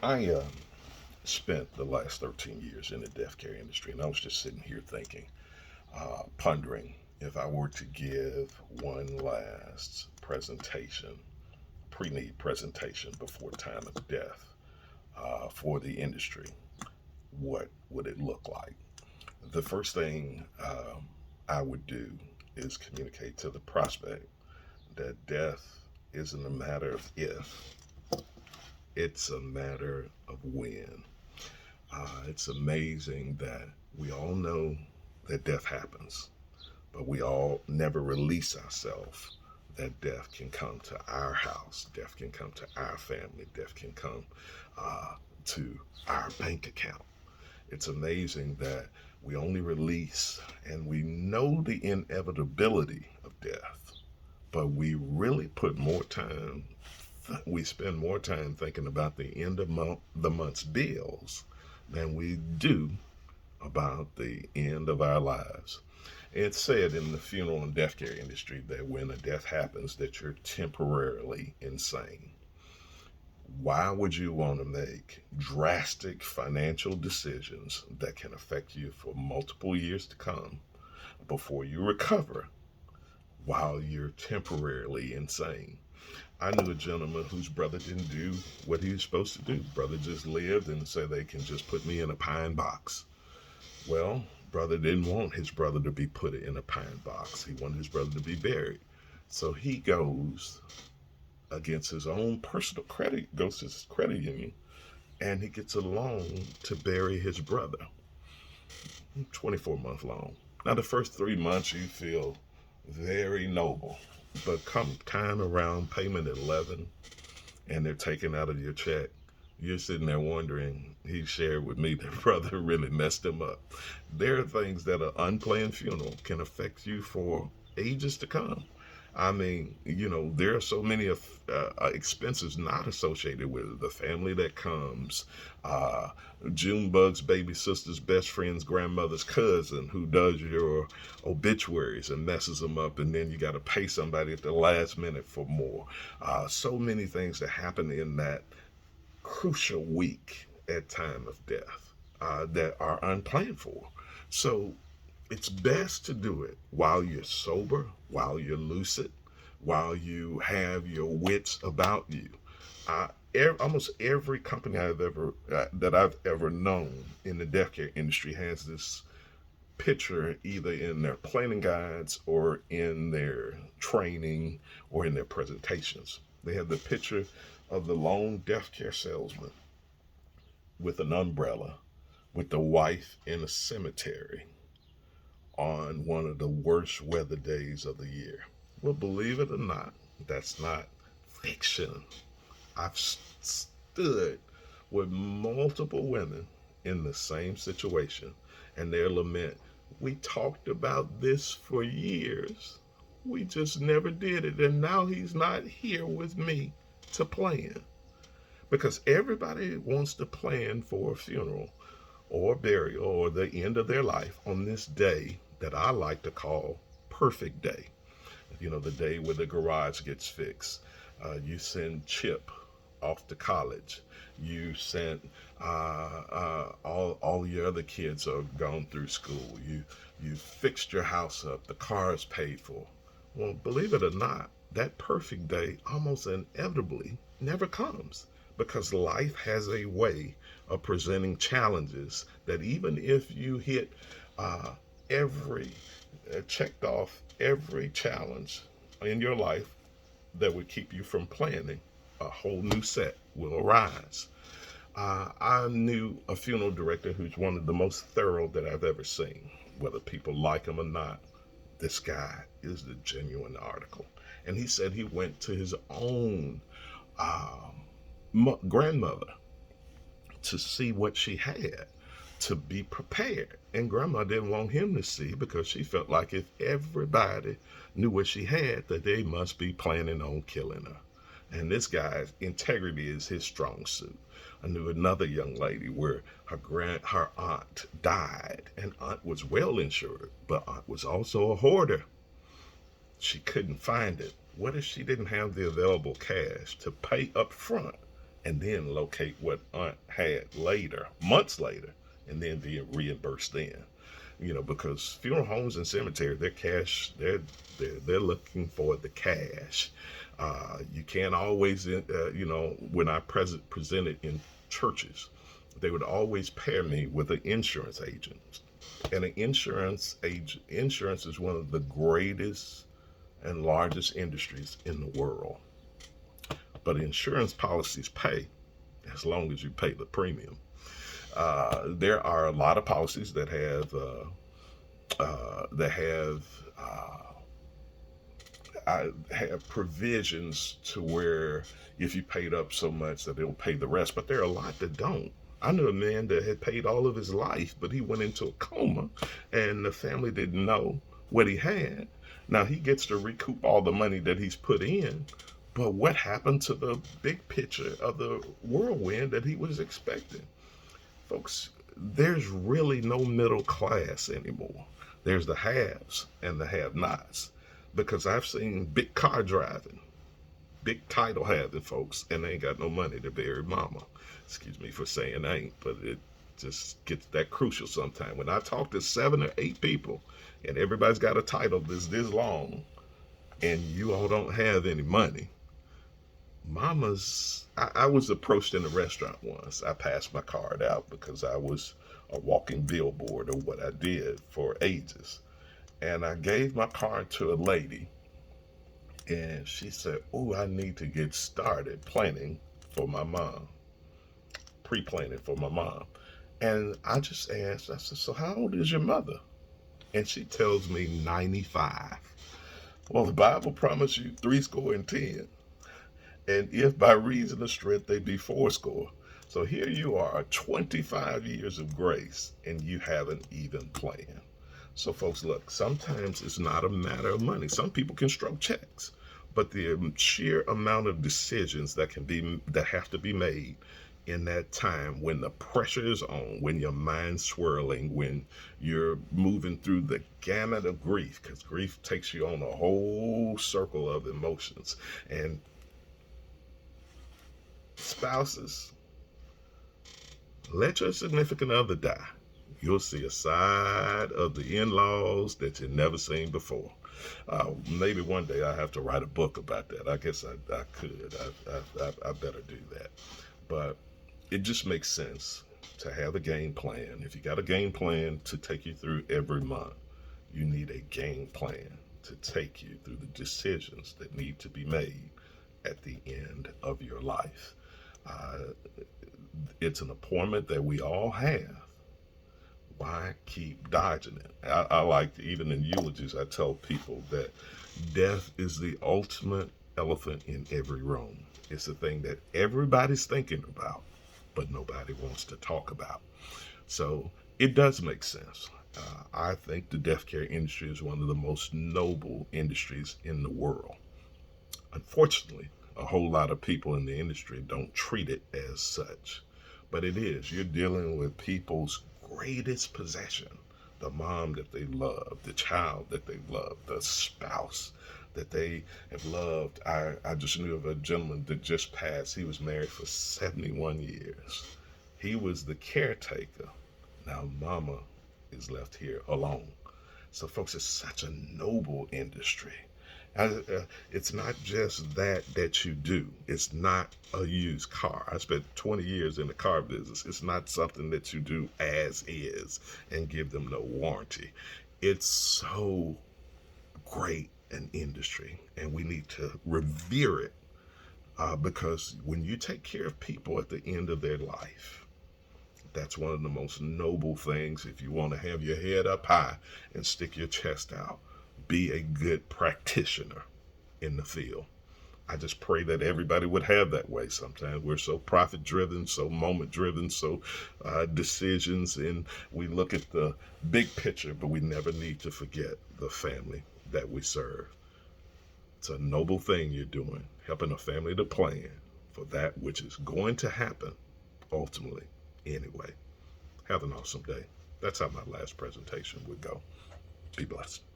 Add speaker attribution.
Speaker 1: I spent the last 13 years in the death care industry, and I was just sitting here thinking, pondering if I were to give one last presentation, pre-need presentation before time of death for the industry, what would it look like? The first thing I would do is communicate to the prospect that death isn't a matter of if, it's a matter of when. It's amazing that we all know that death happens, but we all never release ourselves that death can come to our house, death can come to our family, death can come to our bank account. It's amazing that we only release and we know the inevitability of death, but we really put more time, we spend more time thinking about the end of the month's bills than we do about the end of our lives. It's said in the funeral and death care industry that when a death happens that you're temporarily insane. Why would you want to make drastic financial decisions that can affect you for multiple years to come before you recover while you're temporarily insane? I knew a gentleman whose brother didn't do what he was supposed to do. Brother just lived and said they can just put me in a pine box. Well, brother didn't want his brother to be put in a pine box. He wanted his brother to be buried. So he goes against his own personal credit, goes to his credit union, and he gets a loan to bury his brother. 24-month loan. Now, the first 3 months you feel very noble, but come time around payment 11 and they're taken out of your check, you're sitting there wondering, he shared with me that brother really messed him up. There are things that an unplanned funeral can affect you for ages to come. I mean, there are so many expenses not associated with it. The family that comes, uh, Junebug's baby sister's best friend's grandmother's cousin who does your obituaries and messes them up, and then you got to pay somebody at the last minute for more. So many things that happen in that crucial week at time of death that are unplanned for. So it's best to do it while you're sober, while you're lucid, while you have your wits about you. Almost every company I've ever known in the death care industry has this picture either in their planning guides or in their training or in their presentations. They have the picture of the lone death care salesman with an umbrella with the wife in a cemetery on one of the worst weather days of the year. Well, believe it or not, that's not fiction. I've stood with multiple women in the same situation and their lament. We talked about this for years. We just never did it. And now he's not here with me to plan. Because everybody wants to plan for a funeral or burial or the end of their life on this day that I like to call perfect day. The day where the garage gets fixed. You send Chip off to college. You sent all your other kids are gone through school. You fixed your house up. The car is paid for. Well, believe it or not, that perfect day almost inevitably never comes because life has a way of presenting challenges that even if you hit uh, every checked off every challenge in your life that would keep you from planning, a whole new set will arise. I knew a funeral director who's one of the most thorough that I've ever seen. Whether people like him or not, this guy is the genuine article. And he said he went to his own grandmother to see what she had to be prepared. And grandma didn't want him to see because she felt like if everybody knew what she had, that they must be planning on killing her. And this guy's integrity is his strong suit. I knew another young lady where her aunt died, and aunt was well insured, but aunt was also a hoarder. She couldn't find it. What if she didn't have the available cash to pay up front and then locate what aunt had later, months later, and then be reimbursed then. Because funeral homes and cemeteries, they're looking for the cash. You can't always, when I presented in churches, they would always pair me with an insurance agent. And an insurance is one of the greatest and largest industries in the world. But insurance policies pay as long as you pay the premium. There are a lot of policies that have provisions to where if you paid up so much that they'll pay the rest, but there are a lot that don't. I knew a man that had paid all of his life, but he went into a coma and the family didn't know what he had. Now he gets to recoup all the money that he's put in, but what happened to the big picture of the whirlwind that he was expecting? Folks, there's really no middle class anymore. There's the haves and the have-nots. Because I've seen big car driving, big title having folks, and they ain't got no money to bury mama. Excuse me for saying ain't, but it just gets that crucial sometime. When I talk to 7 or 8 people, and everybody's got a title this long, and you all don't have any money, I was approached in a restaurant once. I passed my card out because I was a walking billboard of what I did for ages. And I gave my card to a lady, and she said, "Oh, I need to get started planning for my mom, pre-planning for my mom." And I just asked, I said, "So how old is your mother?" And she tells me 95. Well, the Bible promised you 70, and if by reason of strength they be 80. So here you are, 25 years of grace, and you haven't even planned. So folks, look, sometimes it's not a matter of money. Some people can stroke checks, but the sheer amount of decisions that have to be made in that time when the pressure is on, when your mind's swirling, when you're moving through the gamut of grief, because grief takes you on a whole circle of emotions. And spouses, let your significant other die. You'll see a side of the in-laws that you've never seen before. Maybe one day I have to write a book about that. I guess I could. I better do that. But it just makes sense to have a game plan. If you got a game plan to take you through every month, you need a game plan to take you through the decisions that need to be made at the end of your life. It's an appointment that we all have. Why keep dodging it? I like, even in eulogies, I tell people that death is the ultimate elephant in every room. It's the thing that everybody's thinking about, but nobody wants to talk about. So it does make sense. I think the death care industry is one of the most noble industries in the world. Unfortunately, a whole lot of people in the industry don't treat it as such. But it is. You're dealing with people's greatest possession, the mom that they love, the child that they love, the spouse that they have loved. I just knew of a gentleman that just passed. He was married for 71 years. He was the caretaker. Now mama is left here alone. So folks, it's such a noble industry. It's not just that you do. It's not a used car. I spent 20 years in the car business. It's not something that you do as is and give them no warranty. It's so great an industry, and we need to revere it because when you take care of people at the end of their life, that's one of the most noble things. If you want to have your head up high and stick your chest out, be a good practitioner in the field. I just pray that everybody would have that way. Sometimes we're so profit driven, so moment driven, so decisions, and we look at the big picture, but we never need to forget the family that we serve. It's a noble thing you're doing, helping a family to plan for that which is going to happen ultimately anyway. Have an awesome day. That's how my last presentation would go. Be blessed.